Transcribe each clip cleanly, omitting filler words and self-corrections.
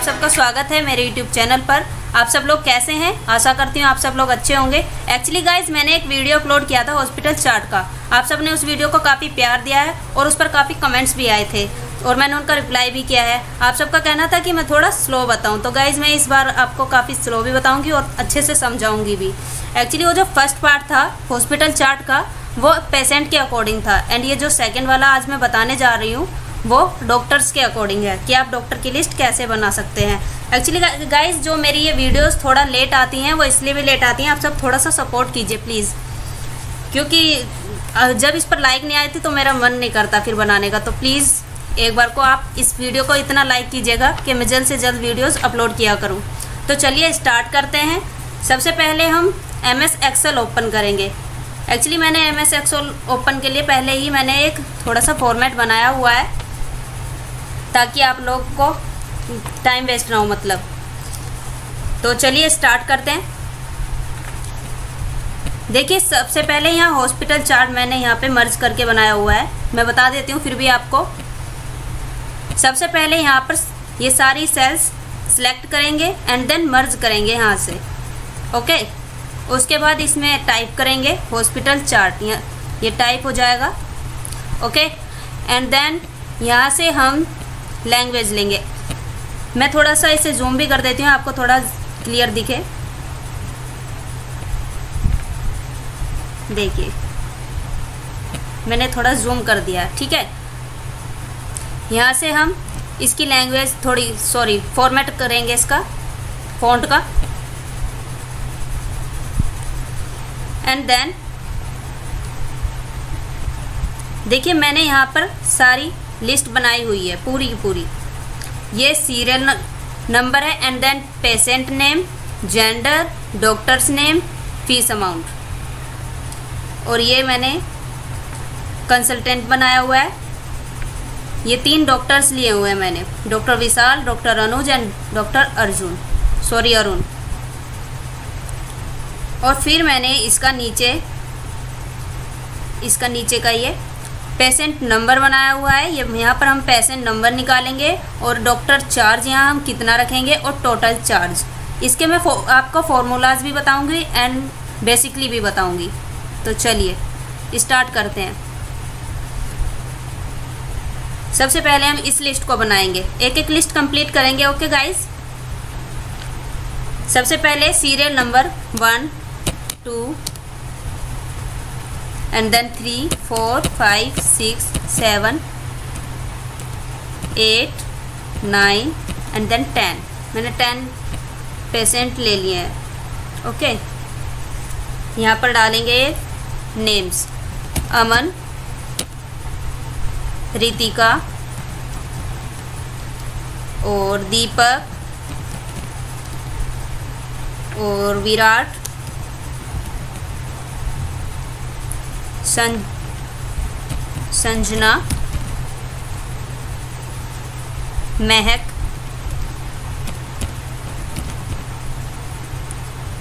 आप सबका स्वागत है मेरे YouTube चैनल पर। आप सब लोग कैसे हैं? आशा करती हूँ आप सब लोग अच्छे होंगे। एक्चुअली गाइज मैंने एक वीडियो अपलोड किया था हॉस्पिटल चार्ट का। आप सब ने उस वीडियो को काफ़ी प्यार दिया है और उस पर काफ़ी कमेंट्स भी आए थे और मैंने उनका रिप्लाई भी किया है। आप सबका कहना था कि मैं थोड़ा स्लो बताऊँ, तो गाइज मैं इस बार आपको काफ़ी स्लो भी बताऊँगी और अच्छे से समझाऊँगी भी। एक्चुअली वो जो फर्स्ट पार्ट था हॉस्पिटल चार्ट का वो पेशेंट के अकॉर्डिंग था, एंड ये जो सेकेंड वाला आज मैं बताने जा रही हूँ वो डॉक्टर्स के अकॉर्डिंग है कि आप डॉक्टर की लिस्ट कैसे बना सकते हैं। एक्चुअली गाइस जो मेरी ये वीडियोस थोड़ा लेट आती हैं वो इसलिए भी लेट आती हैं, आप सब थोड़ा सा सपोर्ट कीजिए प्लीज़, क्योंकि जब इस पर लाइक नहीं आई थी तो मेरा मन नहीं करता फिर बनाने का। तो प्लीज़ एक बार को आप इस वीडियो को इतना लाइक कीजिएगा कि मैं जल्द से जल्द वीडियोज़ अपलोड किया करूँ। तो चलिए स्टार्ट करते हैं। सबसे पहले हम MS एक्सेल ओपन करेंगे। एक्चुअली मैंने MS एक्सेल ओपन के लिए पहले ही मैंने एक थोड़ा सा फॉर्मेट बनाया हुआ है ताकि आप लोग को टाइम वेस्ट ना हो मतलब। तो चलिए स्टार्ट करते हैं। देखिए सबसे पहले यहाँ हॉस्पिटल चार्ट मैंने यहाँ पे मर्ज करके बनाया हुआ है, मैं बता देती हूँ फिर भी आपको। सबसे पहले यहाँ पर ये सारी सेल्स सिलेक्ट करेंगे एंड देन मर्ज करेंगे यहाँ से, ओके। उसके बाद इसमें टाइप करेंगे हॉस्पिटल चार्ट, ये टाइप हो जाएगा, ओके। एंड देन यहाँ से हम लैंग्वेज लेंगे। मैं थोड़ा सा इसे जूम भी कर देती हूँ आपको थोड़ा क्लियर दिखे। देखिए मैंने थोड़ा जूम कर दिया, ठीक है। यहाँ से हम इसकी लैंग्वेज थोड़ी फॉर्मेट करेंगे इसका फॉन्ट का, एंड देन देखिए मैंने यहाँ पर सारी लिस्ट बनाई हुई है पूरी की पूरी। ये सीरियल नंबर है and then patient name, gender, doctor's name, fees amount, और ये मैंने कंसल्टेंट बनाया हुआ है। ये 3 डॉक्टर्स लिए हुए हैं मैंने, doctor Vishal, doctor Anuj and doctor Arun. और फिर मैंने इसका नीचे का ये पेशेंट नंबर बनाया हुआ है। ये यहाँ पर हम पेशेंट नंबर निकालेंगे और डॉक्टर चार्ज यहाँ हम कितना रखेंगे और टोटल चार्ज। इसके मैं आपको फॉर्मूलाज भी बताऊंगी एंड बेसिकली भी बताऊंगी। तो चलिए स्टार्ट करते हैं। सबसे पहले हम इस लिस्ट को बनाएंगे, एक एक लिस्ट कंप्लीट करेंगे, ओके गाइस। सबसे पहले serial number 1, 2 and then 3, 4, 5, 6, 7, 8, 9 and then 10। मैंने 10 पेशेंट ले लिए हैं, ओके। यहाँ पर डालेंगे नेम्स, अमन, रितिका और दीपक और विराट, संजना, महक,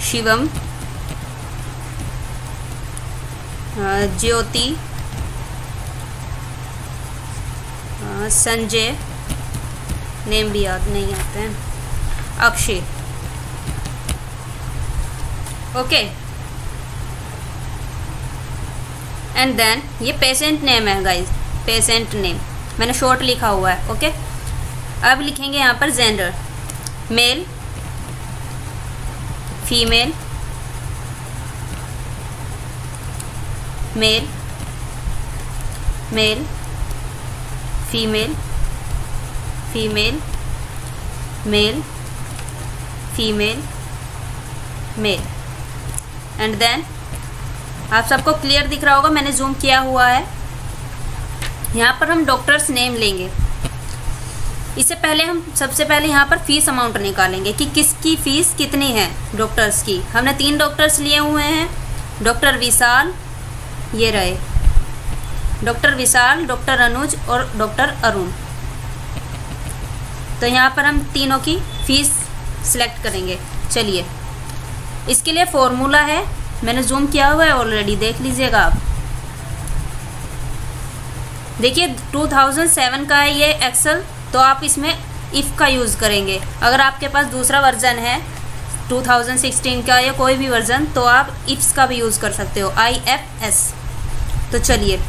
शिवम, ज्योति, संजय, नेम भी याद नहीं आते हैं, अक्षय, ओके। एंड देन ये पेशेंट नेम है गाइज, पेशेंट नेम मैंने शॉर्ट लिखा हुआ है, ओके। अब लिखेंगे यहाँ पर gender, male, female, male, male, female, female, male, female, male. And then आप सबको क्लियर दिख रहा होगा, मैंने जूम किया हुआ है। यहाँ पर हम डॉक्टर्स नेम लेंगे। इससे पहले हम सबसे पहले यहाँ पर फीस अमाउंट निकालेंगे कि किसकी फ़ीस कितनी है डॉक्टर्स की। हमने 3 डॉक्टर्स लिए हुए हैं, डॉक्टर विशाल, ये रहे डॉक्टर विशाल, डॉक्टर अनुज और डॉक्टर अरुण। तो यहाँ पर हम तीनों की फ़ीस सिलेक्ट करेंगे। चलिए इसके लिए फॉर्मूला है, मैंने जूम किया हुआ है ऑलरेडी, देख लीजिएगा आप। देखिए 2007 का है ये एक्सेल, तो आप इसमें इफ़ का यूज़ करेंगे। अगर आपके पास दूसरा वर्जन है 2016 का या कोई भी वर्जन, तो आप इफ्स का भी यूज़ कर सकते हो, IFS। तो चलिए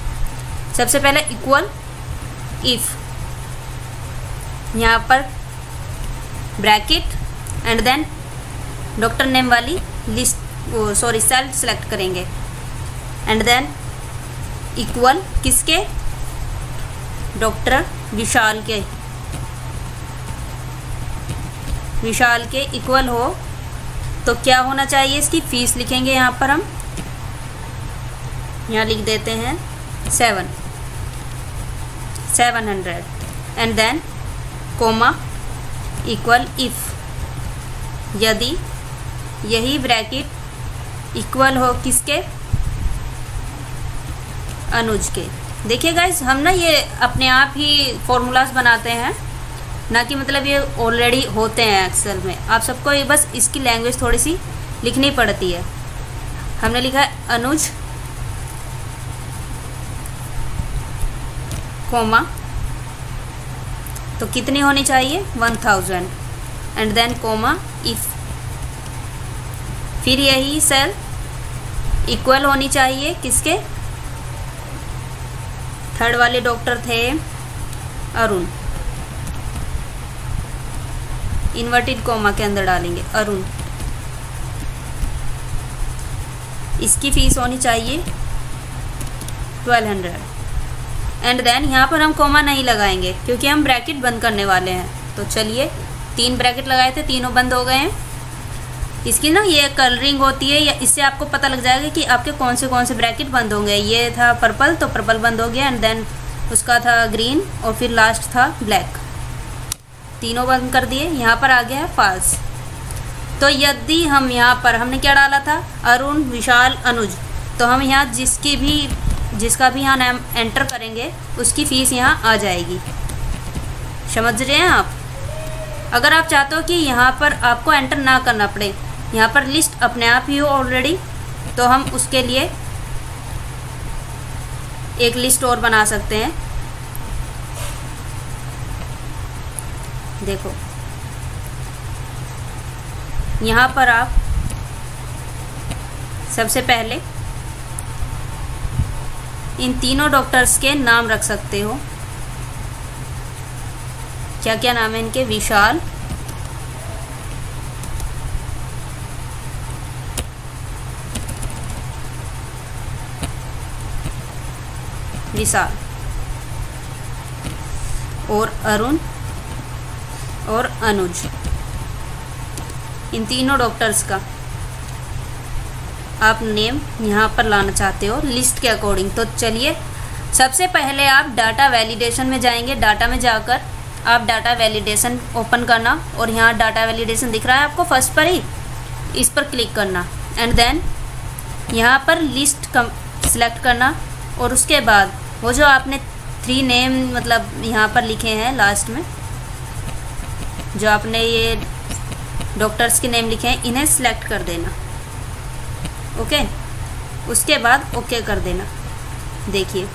सबसे पहले इक्वल इफ़, यहाँ पर bracket and then doctor name वाली लिस्ट सेल सेलेक्ट करेंगे एंड देन इक्वल किसके, डॉक्टर विशाल के इक्वल हो तो क्या होना चाहिए, इसकी फीस लिखेंगे। यहाँ पर हम यहाँ लिख देते हैं 700 and then comma equal if, यदि यही ब्रैकेट इक्वल हो किसके, अनुज के। देखिए गाइस, हम ना ये अपने आप ही फॉर्मूलाज बनाते हैं, ना कि मतलब ये ऑलरेडी होते हैं एक्सेल में। आप सबको ये बस इसकी लैंग्वेज थोड़ी सी लिखनी पड़ती है। हमने लिखा है अनुज कोमा, तो कितनी होनी चाहिए 1000 एंड देन कोमा इफ, फिर यही सेल इक्वल होनी चाहिए किसके, थर्ड वाले डॉक्टर थे अरुण, इन्वर्टेड कोमा के अंदर डालेंगे अरुण, इसकी फीस होनी चाहिए 1200 एंड देन यहाँ पर हम कोमा नहीं लगाएंगे क्योंकि हम ब्रैकेट बंद करने वाले हैं। तो चलिए 3 ब्रैकेट लगाए थे, तीनों बंद हो गए हैं। इसकी ना ये कलरिंग होती है, या इससे आपको पता लग जाएगा कि आपके कौन से ब्रैकेट बंद होंगे। ये था पर्पल, तो पर्पल बंद हो गया एंड देन उसका था ग्रीन और फिर लास्ट था ब्लैक, तीनों बंद कर दिए। यहाँ पर आ गया है फाल्स। तो यदि हम यहाँ पर हमने क्या डाला था, अरुण विशाल अनुज, तो हम यहाँ जिसका भी यहाँ नाम एंटर करेंगे उसकी फ़ीस यहाँ आ जाएगी। समझ रहे हैं आप? अगर आप चाहते हो कि यहाँ पर आपको एंटर ना करना पड़े, यहाँ पर लिस्ट अपने आप ही हो ऑलरेडी, तो हम उसके लिए एक लिस्ट और बना सकते हैं। देखो यहाँ पर आप सबसे पहले इन तीनों डॉक्टर्स के नाम रख सकते हो। क्या क्या नाम है इनके, विशाल, और अरुण और अनुज, इन तीनों डॉक्टर्स का आप नेम यहाँ पर लाना चाहते हो लिस्ट के अकॉर्डिंग। तो चलिए सबसे पहले आप डाटा वैलिडेशन में जाएंगे। डाटा में जाकर आप डाटा वैलिडेशन ओपन करना और यहाँ डाटा वैलिडेशन दिख रहा है आपको फर्स्ट पर ही, इस पर क्लिक करना एंड देन यहाँ पर लिस्ट सिलेक्ट करना और उसके बाद वो जो आपने 3 नेम मतलब यहाँ पर लिखे हैं लास्ट में, जो आपने ये डॉक्टर्स के नेम लिखे हैं, इन्हें सिलेक्ट कर देना। ओके, उसके बाद ओके कर देना। देखिए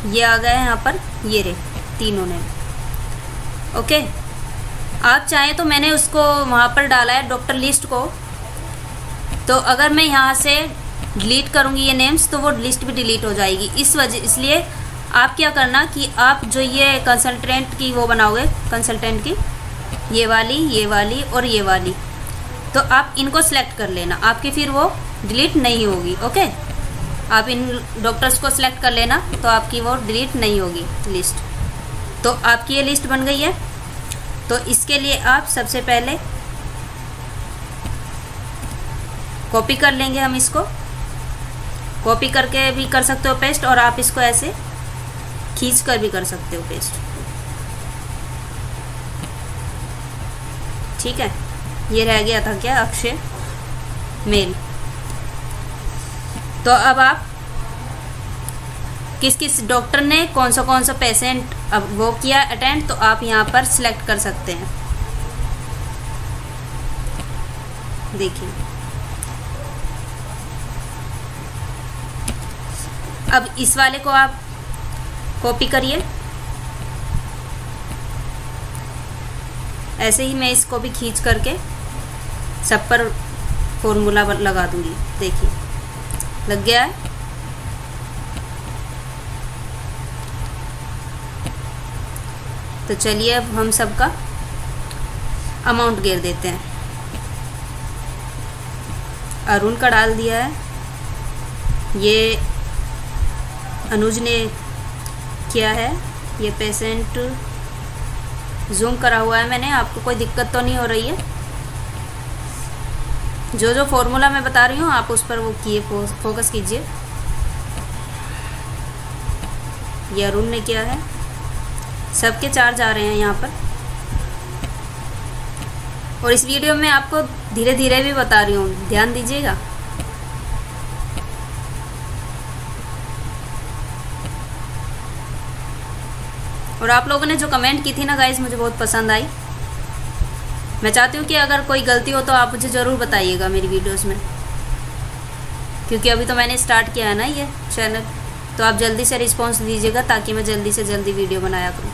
ये आ गए यहाँ पर, ये रहे तीनों ने। ओके, आप चाहें तो मैंने उसको वहाँ पर डाला है डॉक्टर लिस्ट को, तो अगर मैं यहाँ से डिलीट करूँगी ये नेम्स तो वो लिस्ट भी डिलीट हो जाएगी। इसलिए आप क्या करना कि आप जो ये कंसल्टेंट की वो बनाओगे, कंसल्टेंट की ये वाली और ये वाली, तो आप इनको सेलेक्ट कर लेना, आपकी फिर वो डिलीट नहीं होगी। ओके, आप इन डॉक्टर्स को सिलेक्ट कर लेना तो आपकी वो डिलीट नहीं होगी लिस्ट। तो आपकी ये लिस्ट बन गई है। तो इसके लिए आप सबसे पहले कॉपी कर लेंगे, हम इसको कॉपी करके भी कर सकते हो पेस्ट, और आप इसको ऐसे खींच कर भी कर सकते हो पेस्ट। ठीक है, ये रह गया था क्या, अक्षय मेल। तो अब आप किस डॉक्टर ने कौन सा पेशेंट अब वो किया अटेंड, तो आप यहाँ पर सिलेक्ट कर सकते हैं। देखिए अब इस वाले को आप कॉपी करिए ऐसे ही मैं इसको भी खींच करके सब पर फॉर्मूला लगा दूंगी। देखिए लग गया है। तो चलिए अब हम सबका अमाउंट गिर देते हैं। अरुण का डाल दिया है, ये अनुज ने किया है, ये पेशेंट जूम करा हुआ है मैंने। आपको कोई दिक्कत तो नहीं हो रही है? जो जो फॉर्मूला मैं बता रही हूँ आप उस पर वो किए फोकस कीजिए। ये अरुण ने किया है, सबके चार्ज आ रहे हैं यहाँ पर। और इस वीडियो में आपको धीरे धीरे भी बता रही हूँ, ध्यान दीजिएगा। और आप लोगों ने जो कमेंट की थी ना गाइस, मुझे बहुत पसंद आई। मैं चाहती हूँ कि अगर कोई गलती हो तो आप मुझे ज़रूर बताइएगा मेरी वीडियोस में, क्योंकि अभी तो मैंने स्टार्ट किया है ना ये चैनल। तो आप जल्दी से रिस्पॉन्स दीजिएगा ताकि मैं जल्दी से जल्दी वीडियो बनाया करूँ।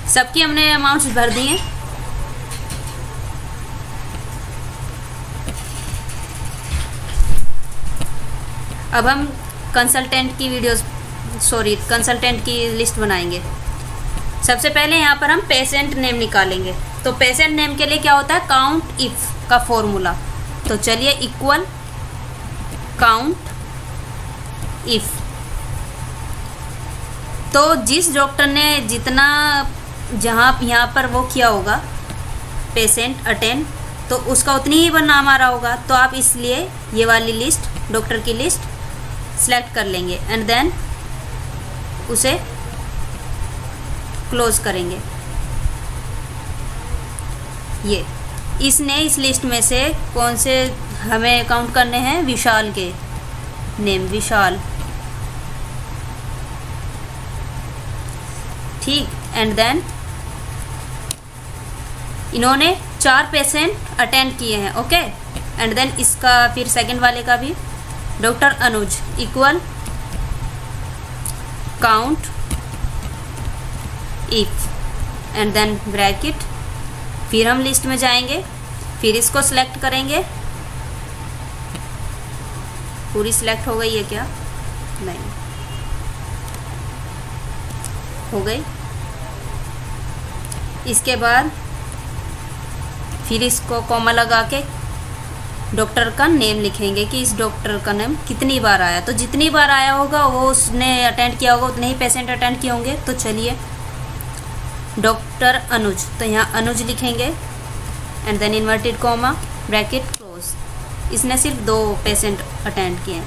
सबकी हमने अमाउंट्स भर दिए। अब हम कंसल्टेंट की कंसल्टेंट की लिस्ट बनाएंगे। सबसे पहले यहाँ पर हम पेशेंट नेम निकालेंगे। तो पेशेंट नेम के लिए क्या होता है, काउंट इफ का फॉर्मूला। तो चलिए इक्वल काउंट इफ। तो जिस डॉक्टर ने जितना जहाँ यहाँ पर वो किया होगा पेशेंट अटेंड, तो उसका उतनी ही बार नाम आ रहा होगा। तो आप इसलिए ये वाली लिस्ट, डॉक्टर की लिस्ट सेलेक्ट कर लेंगे एंड देन उसे क्लोज करेंगे। ये इसने इस लिस्ट में से कौन से हमें काउंट करने हैं, विशाल के नेम, विशाल, ठीक। एंड देन इन्होंने 4 पेशेंट अटेंड किए हैं, ओके। एंड देन इसका फिर सेकंड वाले का भी doctor Anuj equal count if and then bracket. फिर हम लिस्ट में जाएंगे, फिर इसको सिलेक्ट करेंगे। पूरी सिलेक्ट हो गई है क्या? नहीं हो गई। इसके बाद फिर इसको कॉमा लगा के डॉक्टर का नेम लिखेंगे कि इस डॉक्टर का नेम कितनी बार आया। तो जितनी बार आया होगा वो उसने अटेंड किया होगा, उतने ही पेशेंट अटेंड किए होंगे। तो चलिए डॉक्टर अनुज, तो यहाँ अनुज लिखेंगे and then inverted comma bracket close. इसने सिर्फ 2 पेशेंट अटेंड किए हैं।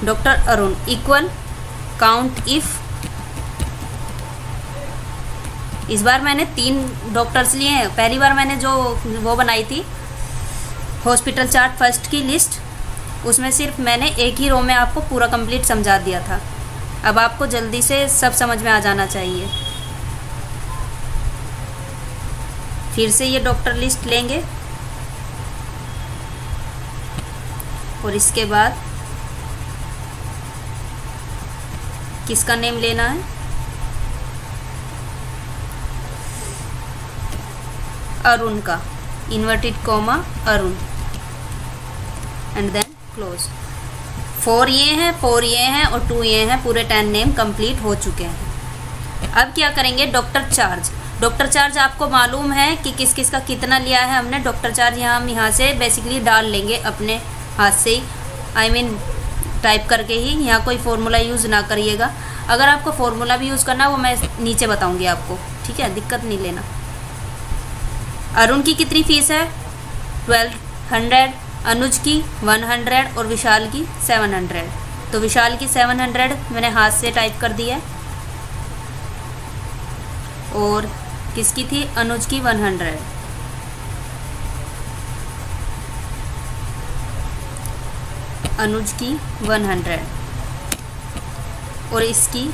Doctor Arun equal count if. इस बार मैंने 3 डॉक्टर्स लिए हैं। पहली बार मैंने जो वो बनाई थी हॉस्पिटल चार्ट फर्स्ट की लिस्ट, उसमें सिर्फ मैंने एक ही रो में आपको पूरा कंप्लीट समझा दिया था। अब आपको जल्दी से सब समझ में आ जाना चाहिए। फिर से ये डॉक्टर लिस्ट लेंगे और इसके बाद किसका नेम लेना है, अरुण का, inverted comma Arun and then close. 4 ये हैं, 4 ये हैं और 2 ये हैं। पूरे 10 नेम कंप्लीट हो चुके हैं। अब क्या करेंगे, डॉक्टर चार्ज। डॉक्टर चार्ज आपको मालूम है कि किस किस का कितना लिया है हमने। डॉक्टर चार्ज हम यहाँ से बेसिकली डाल लेंगे अपने हाथ से ही, आई मीन टाइप करके ही। यहाँ कोई फॉर्मूला यूज़ ना करिएगा। अगर आपको फॉर्मूला भी यूज़ करना है वो मैं नीचे बताऊँगी आपको, ठीक है, दिक्कत नहीं लेना। अरुण की कितनी फीस है, 1200, अनुज की 100 और विशाल की 700। तो विशाल की 700 मैंने हाथ से टाइप कर दी है और किसकी थी, अनुज की 100। अनुज की 100 और इसकी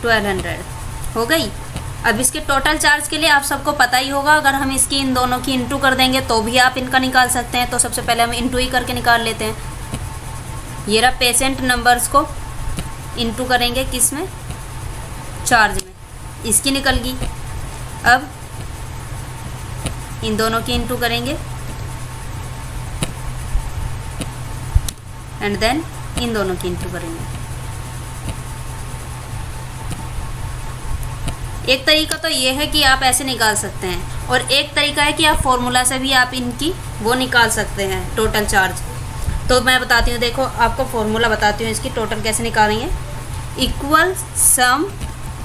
1200 हो गई। अब इसके टोटल चार्ज के लिए आप सबको पता ही होगा, अगर हम इसकी इन दोनों की इंटू कर देंगे तो भी आप इनका निकाल सकते हैं। तो सबसे पहले हम इंटू ही करके निकाल लेते हैं। ये रहा पेशेंट नंबर्स को इनटू करेंगे किस में, चार्ज में, इसकी निकल गई। अब इन दोनों की इनटू करेंगे एंड देन इन दोनों की इनटू करेंगे। एक तरीका तो ये है कि आप ऐसे निकाल सकते हैं और एक तरीका है कि आप फॉर्मूला से भी आप इनकी वो निकाल सकते हैं टोटल चार्ज। तो मैं बताती हूँ, देखो आपको फॉर्मूला बताती हूँ इसकी टोटल कैसे निकालेंगे। इक्वल सम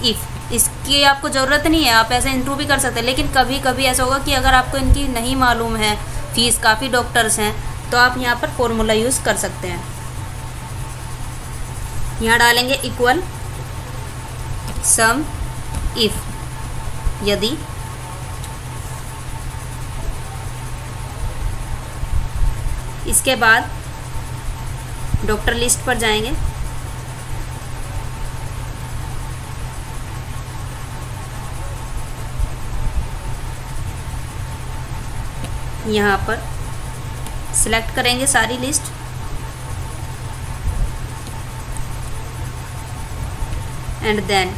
इफ़, इसकी आपको ज़रूरत नहीं है, आप ऐसे इनटू भी कर सकते हैं, लेकिन कभी कभी ऐसा होगा कि अगर आपको इनकी नहीं मालूम है फीस, काफ़ी डॉक्टर्स हैं, तो आप यहाँ पर फॉर्मूला यूज़ कर सकते हैं। यहाँ डालेंगे इक्वल सम इफ, यदि इसके बाद डॉक्टर लिस्ट पर जाएंगे, यहाँ पर सिलेक्ट करेंगे सारी लिस्ट, एंड देन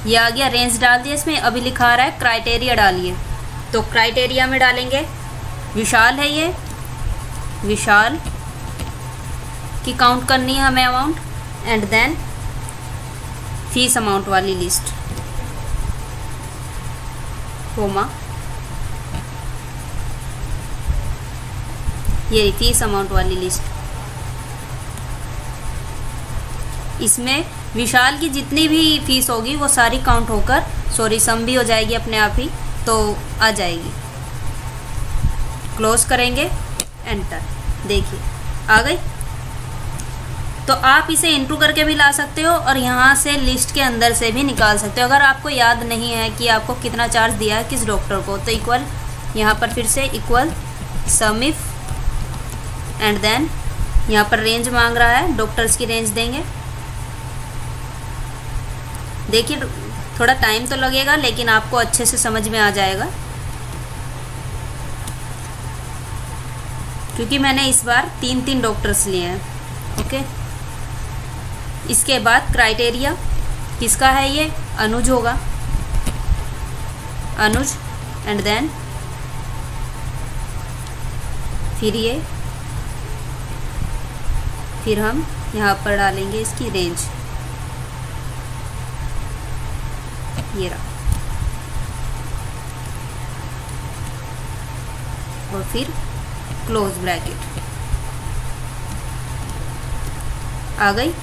ये आ गया, रेंज डाल दिया इसमें। अभी लिखा आ रहा है क्राइटेरिया डालिए, तो क्राइटेरिया में डालेंगे विशाल है, ये विशाल की काउंट करनी है हमें amount, and then fees amount वाली लिस्ट, कोमा ये फीस अमाउंट वाली लिस्ट। इसमें विशाल की जितनी भी फीस होगी वो सारी काउंट होकर, सॉरी सम भी हो जाएगी अपने आप ही, तो आ जाएगी। क्लोज करेंगे, एंटर, देखिए आ गई। तो आप इसे इंटू करके भी ला सकते हो और यहाँ से लिस्ट के अंदर से भी निकाल सकते हो। अगर आपको याद नहीं है कि आपको कितना चार्ज दिया है किस डॉक्टर को, तो इक्वल यहाँ पर फिर से equal sum if, and then यहाँ पर रेंज मांग रहा है, डॉक्टर्स की रेंज देंगे। देखिए थोड़ा टाइम तो लगेगा लेकिन आपको अच्छे से समझ में आ जाएगा, क्योंकि मैंने इस बार 3 डॉक्टर्स लिए हैं। ओके, इसके बाद क्राइटेरिया किसका है, ये अनुज होगा, अनुज, एंड देन फिर हम यहाँ पर डालेंगे इसकी रेंज, ये रहा, और फिर क्लोज ब्रैकेट आ गई।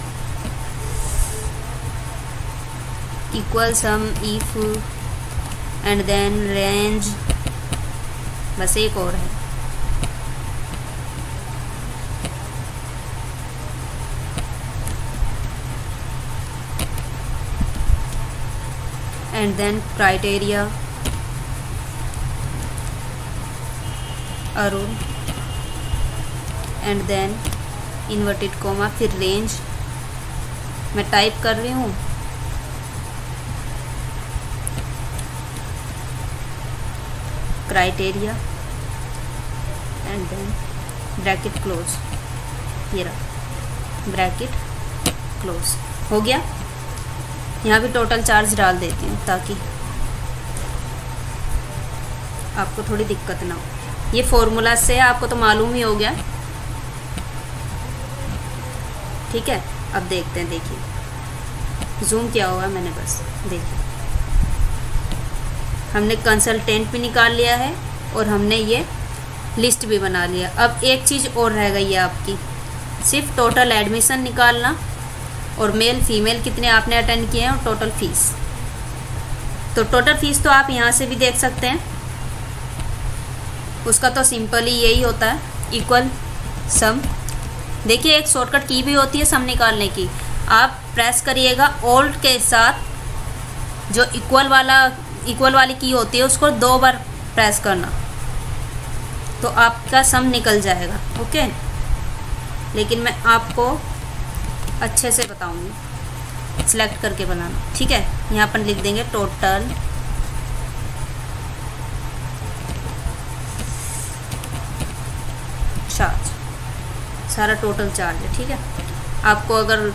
Equal sum if, and then range, बस एक और है, and then criteria Arun, and then inverted comma, फिर रेंज मैं टाइप कर रही हूँ, criteria, and then bracket close, ये रहा ब्रैकेट क्लोज, हो गया। यहाँ भी टोटल चार्ज डाल देती हूँ ताकि आपको थोड़ी दिक्कत ना हो। ये फॉर्मूला से आपको तो मालूम ही हो गया, ठीक है। अब देखते हैं, देखिए जूम किया हुआ मैंने, बस देखिए हमने कंसल्टेंट भी निकाल लिया है और हमने ये लिस्ट भी बना लिया। अब एक चीज़ और रह गई है आपकी, सिर्फ टोटल एडमिशन निकालना और मेल फीमेल कितने आपने अटेंड किए हैं और टोटल फीस। तो टोटल फीस तो आप यहाँ से भी देख सकते हैं, उसका तो सिंपली यही होता है, इक्वल सम। देखिए एक शॉर्टकट की भी होती है सम निकालने की, आप प्रेस करिएगा ओल्ड के साथ, जो इक्वल वाली की होती है उसको 2 बार प्रेस करना, तो आपका सम निकल जाएगा। ओके, लेकिन मैं आपको अच्छे से बताऊंगी, सिलेक्ट करके बनाना, ठीक है। यहाँ पर लिख देंगे टोटल चार्ज, सारा टोटल चार्ज है। ठीक है, आपको अगर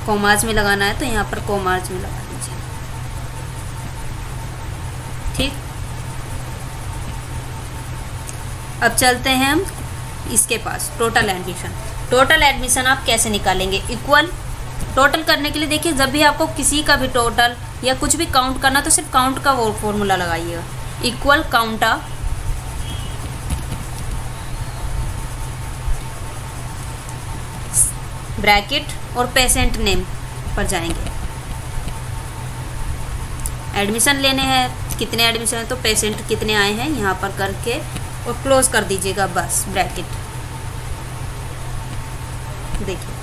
कोमाज में लगाना है तो यहाँ पर कोमाज में लगा दीजिए। ठीक, अब चलते हैं हम इसके पास टोटल एडमिशन। टोटल एडमिशन आप कैसे निकालेंगे? इक्वल टोटल करने के लिए देखिए, जब भी आपको किसी का भी टोटल या कुछ भी काउंट करना तो सिर्फ काउंट का वो फॉर्मूला लगाइएगा, इक्वल काउंटा ब्रैकेट और पेशेंट नेम पर जाएंगे। एडमिशन लेने हैं, कितने एडमिशन है तो पेशेंट कितने आए हैं यहाँ पर करके और क्लोज कर दीजिएगा बस ब्रैकेट। देखिए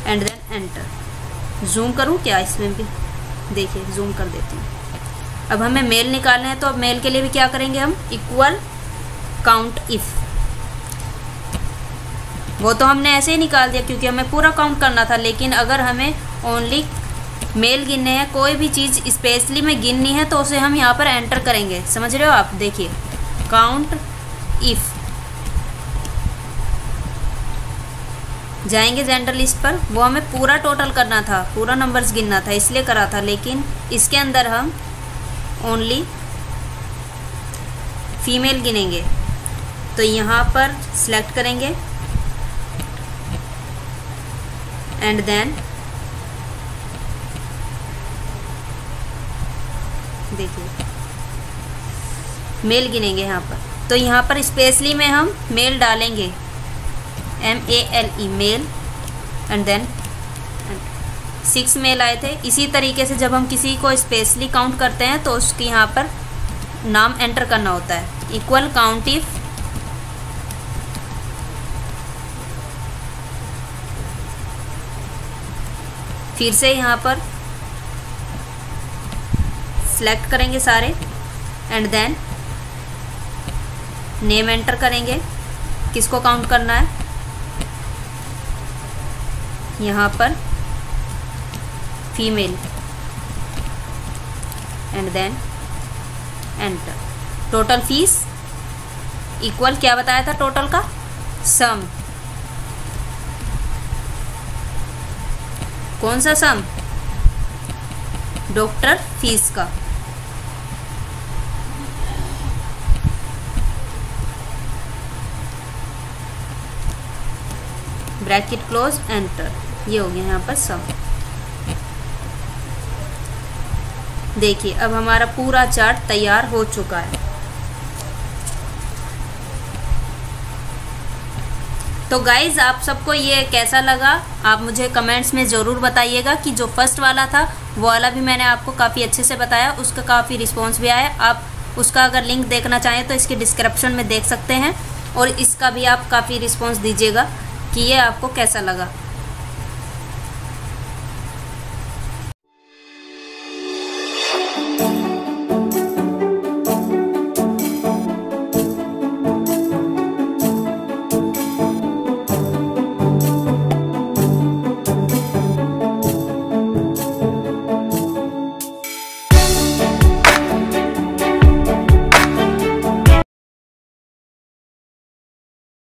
एंड देन एंटर। जूम करूँ क्या इसमें भी? देखिए जूम कर देती हूँ। अब हमें मेल निकालना है तो अब मेल के लिए भी क्या करेंगे हम? Equal count if. वो तो हमने ऐसे ही निकाल दिया क्योंकि हमें पूरा काउंट करना था, लेकिन अगर हमें ओनली मेल गिनने हैं, कोई भी चीज़ स्पेशली में गिननी है तो उसे हम यहाँ पर एंटर करेंगे। समझ रहे हो आप? देखिए काउंट इफ, जाएंगे जेंडर लिस्ट पर। वो हमें पूरा टोटल करना था, पूरा नंबर्स गिनना था, इसलिए करा था, लेकिन इसके अंदर हम ओनली फीमेल गिनेंगे। तो यहाँ पर सिलेक्ट करेंगे एंड देन देखिए मेल गिनेंगे यहाँ पर। तो यहाँ पर स्पेशली में हम मेल डालेंगे, MALE male, and then 6 male आए थे। इसी तरीके से जब हम किसी को स्पेशली काउंट करते हैं तो उसके यहाँ पर नाम एंटर करना होता है, इक्वल काउंट इफ फिर से यहाँ पर सिलेक्ट करेंगे सारे एंड देन नेम एंटर करेंगे, किसको काउंट करना है। यहाँ पर female and then enter. Total fees equal क्या बताया था टोटल का? सम। कौन सा सम? डॉक्टर फीस का। Bracket close enter. ये हो गया यहाँ पर सम। देखिए अब हमारा पूरा चार्ट तैयार हो चुका है। तो गाइज आप सबको ये कैसा लगा आप मुझे कमेंट्स में ज़रूर बताइएगा कि जो फर्स्ट वाला था वो वाला भी मैंने आपको काफ़ी अच्छे से बताया, उसका काफ़ी रिस्पांस भी आया। आप उसका अगर लिंक देखना चाहें तो इसके डिस्क्रिप्शन में देख सकते हैं, और इसका भी आप काफ़ी रिस्पांस दीजिएगा कि ये आपको कैसा लगा।